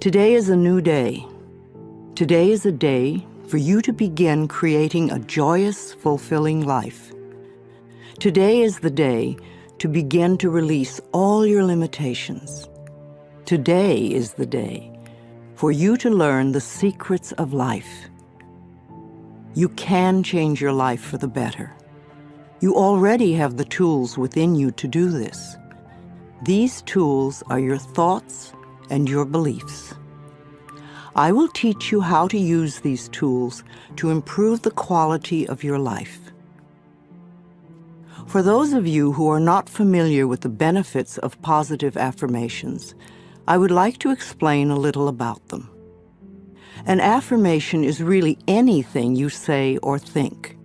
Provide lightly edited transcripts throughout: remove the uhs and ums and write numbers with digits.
Today is a new day. Today is a day for you to begin creating a joyous, fulfilling life. Today is the day to begin to release all your limitations. Today is the day for you to learn the secrets of life. You can change your life for the better. You already have the tools within you to do this. These tools are your thoughts and your beliefs. I will teach you how to use these tools to improve the quality of your life. For those of you who are not familiar with the benefits of positive affirmations, I would like to explain a little about them. An affirmation is really anything you say or think.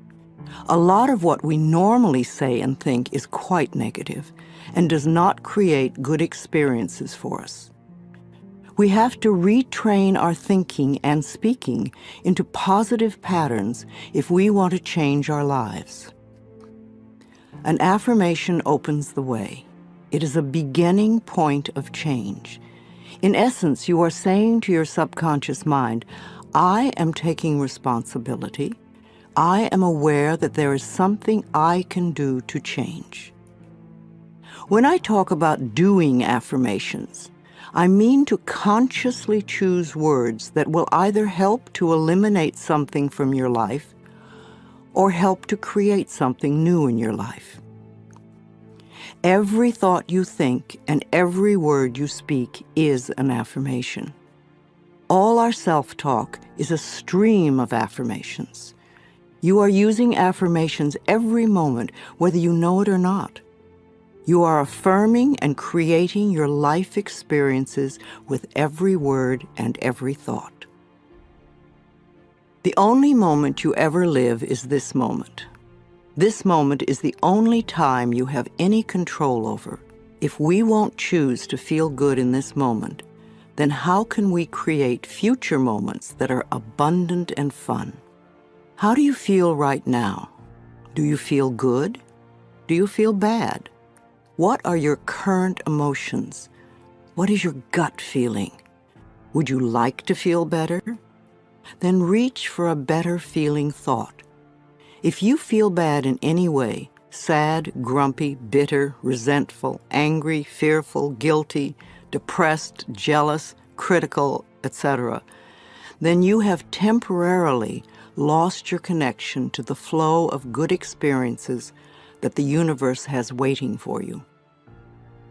A lot of what we normally say and think is quite negative and does not create good experiences for us. We have to retrain our thinking and speaking into positive patterns if we want to change our lives. An affirmation opens the way. It is a beginning point of change. In essence, you are saying to your subconscious mind, I am taking responsibility. I am aware that there is something I can do to change. When I talk about doing affirmations, I mean to consciously choose words that will either help to eliminate something from your life or help to create something new in your life. Every thought you think and every word you speak is an affirmation. All our self-talk is a stream of affirmations. You are using affirmations every moment, whether you know it or not. You are affirming and creating your life experiences with every word and every thought. The only moment you ever live is this moment. This moment is the only time you have any control over. If we won't choose to feel good in this moment, then how can we create future moments that are abundant and fun? How do you feel right now? Do you feel good? Do you feel bad? What are your current emotions? What is your gut feeling? Would you like to feel better? Then reach for a better feeling thought. If you feel bad in any way, sad, grumpy, bitter, resentful, angry, fearful, guilty, depressed, jealous, critical, etc., then you have temporarily lost your connection to the flow of good experiences that the universe has waiting for you.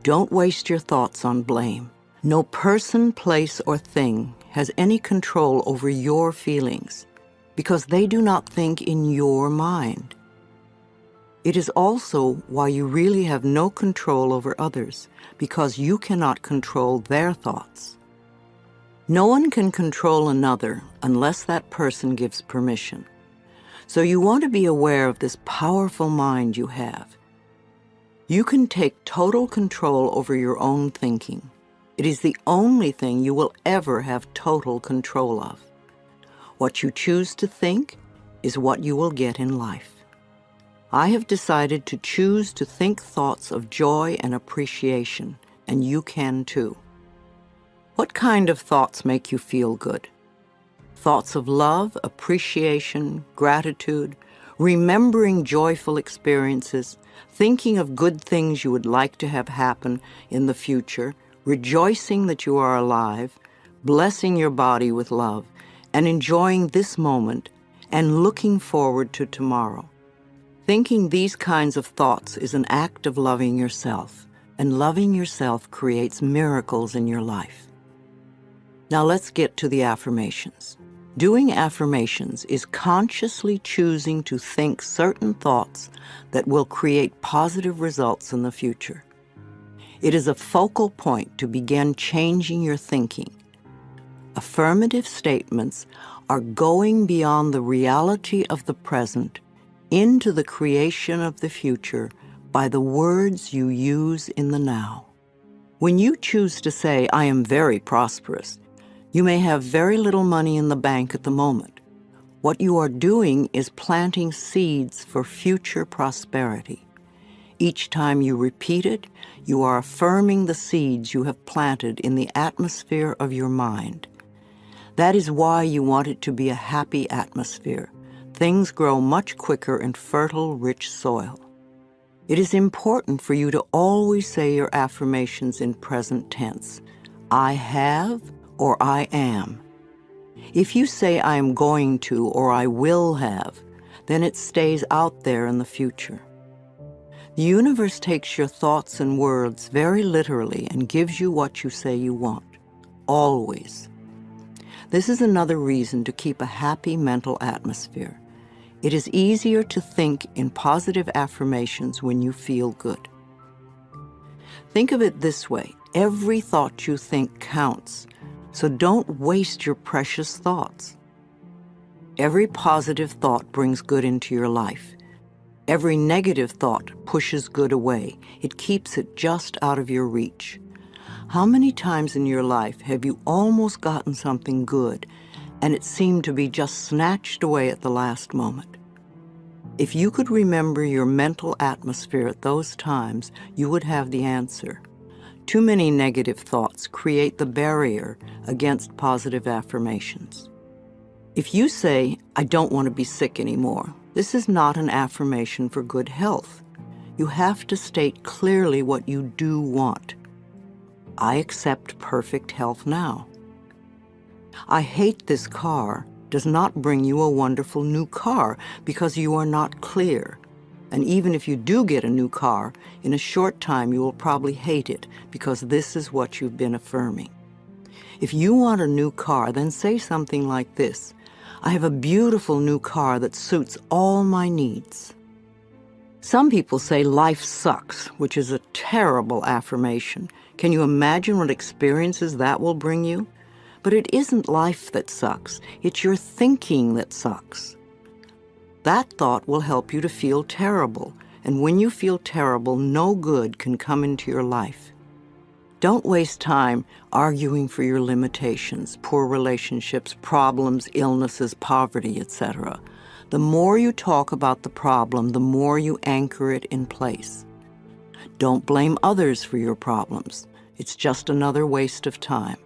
Don't waste your thoughts on blame. No person, place, or thing has any control over your feelings because they do not think in your mind. It is also why you really have no control over others, because you cannot control their thoughts. No one can control another unless that person gives permission. So you want to be aware of this powerful mind you have. You can take total control over your own thinking. It is the only thing you will ever have total control of. What you choose to think is what you will get in life. I have decided to choose to think thoughts of joy and appreciation, and you can too. What kind of thoughts make you feel good? Thoughts of love, appreciation, gratitude, remembering joyful experiences, thinking of good things you would like to have happen in the future, rejoicing that you are alive, blessing your body with love, and enjoying this moment and looking forward to tomorrow. Thinking these kinds of thoughts is an act of loving yourself, and loving yourself creates miracles in your life. Now let's get to the affirmations. Doing affirmations is consciously choosing to think certain thoughts that will create positive results in the future. It is a focal point to begin changing your thinking. Affirmative statements are going beyond the reality of the present into the creation of the future by the words you use in the now. When you choose to say, I am very prosperous, you may have very little money in the bank at the moment. What you are doing is planting seeds for future prosperity. Each time you repeat it, you are affirming the seeds you have planted in the atmosphere of your mind. That is why you want it to be a happy atmosphere. Things grow much quicker in fertile, rich soil. It is important for you to always say your affirmations in present tense. I have or I am. If you say I am going to or I will have, then it stays out there in the future. The universe takes your thoughts and words very literally and gives you what you say you want. Always. This is another reason to keep a happy mental atmosphere. It is easier to think in positive affirmations when you feel good. Think of it this way. Every thought you think counts, so don't waste your precious thoughts. Every positive thought brings good into your life. Every negative thought pushes good away. It keeps it just out of your reach. How many times in your life have you almost gotten something good and it seemed to be just snatched away at the last moment? If you could remember your mental atmosphere at those times, you would have the answer. Too many negative thoughts create the barrier against positive affirmations. If you say, I don't want to be sick anymore, this is not an affirmation for good health. You have to state clearly what you do want. I accept perfect health now. I hate this car does not bring you a wonderful new car because you are not clear. And even if you do get a new car, in a short time you will probably hate it because this is what you've been affirming. If you want a new car, then say something like this. I have a beautiful new car that suits all my needs. Some people say life sucks, which is a terrible affirmation. Can you imagine what experiences that will bring you? But it isn't life that sucks. It's your thinking that sucks. That thought will help you to feel terrible, and when you feel terrible, no good can come into your life. Don't waste time arguing for your limitations, poor relationships, problems, illnesses, poverty, etc. The more you talk about the problem, the more you anchor it in place. Don't blame others for your problems. It's just another waste of time.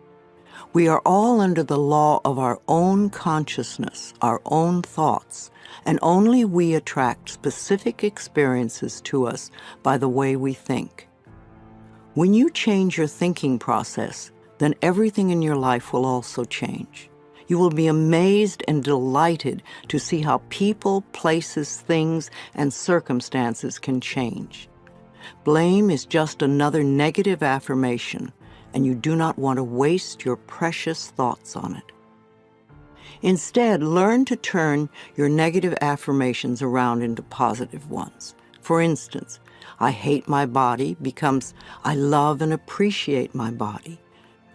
We are all under the law of our own consciousness, our own thoughts, and only we attract specific experiences to us by the way we think. When you change your thinking process, then everything in your life will also change. You will be amazed and delighted to see how people, places, things, and circumstances can change. Blame is just another negative affirmation, and you do not want to waste your precious thoughts on it. Instead, learn to turn your negative affirmations around into positive ones. For instance, I hate my body becomes I love and appreciate my body.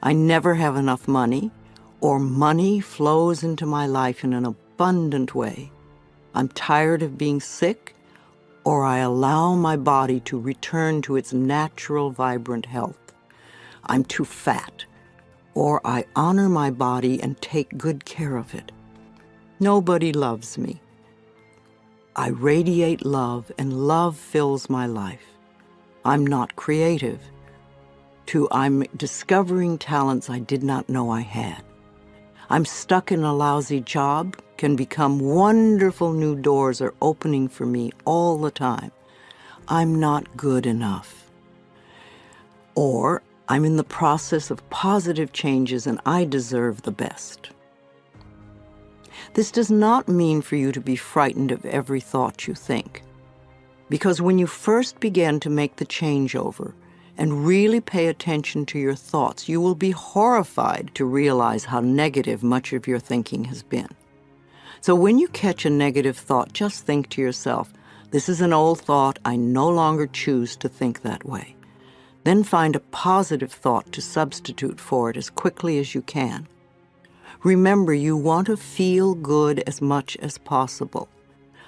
I never have enough money, or money flows into my life in an abundant way. I'm tired of being sick, or I allow my body to return to its natural, vibrant health. I'm too fat, or I honor my body and take good care of it. Nobody loves me. I radiate love, and love fills my life. I'm not creative. I'm discovering talents I did not know I had. I'm stuck in a lousy job, can become wonderful new doors are opening for me all the time. I'm not good enough. Or I'm in the process of positive changes and I deserve the best. This does not mean for you to be frightened of every thought you think, because when you first begin to make the changeover and really pay attention to your thoughts, you will be horrified to realize how negative much of your thinking has been. So when you catch a negative thought, just think to yourself, this is an old thought, I no longer choose to think that way. Then find a positive thought to substitute for it as quickly as you can. Remember, you want to feel good as much as possible.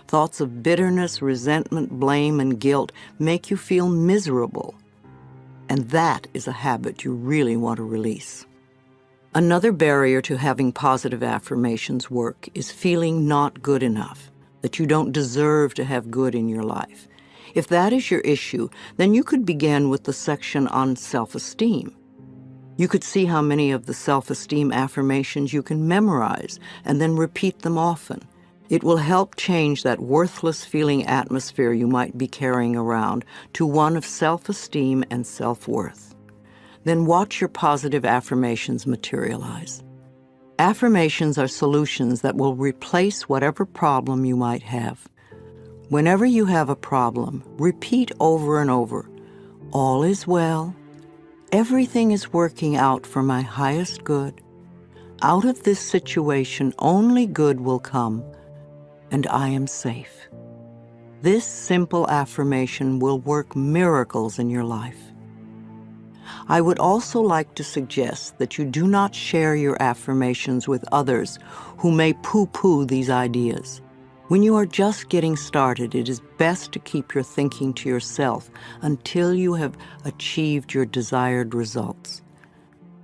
Thoughts of bitterness, resentment, blame, and guilt make you feel miserable. And that is a habit you really want to release. Another barrier to having positive affirmations work is feeling not good enough, that you don't deserve to have good in your life. If that is your issue, then you could begin with the section on self-esteem. You could see how many of the self-esteem affirmations you can memorize and then repeat them often. It will help change that worthless feeling atmosphere you might be carrying around to one of self-esteem and self-worth. Then watch your positive affirmations materialize. Affirmations are solutions that will replace whatever problem you might have. Whenever you have a problem, repeat over and over, "All is well. Everything is working out for my highest good. Out of this situation, only good will come, and I am safe." This simple affirmation will work miracles in your life. I would also like to suggest that you do not share your affirmations with others who may poo-poo these ideas. When you are just getting started, it is best to keep your thinking to yourself until you have achieved your desired results.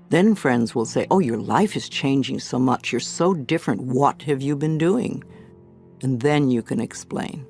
Then friends will say, "Oh, your life is changing so much. You're so different. What have you been doing?" And then you can explain.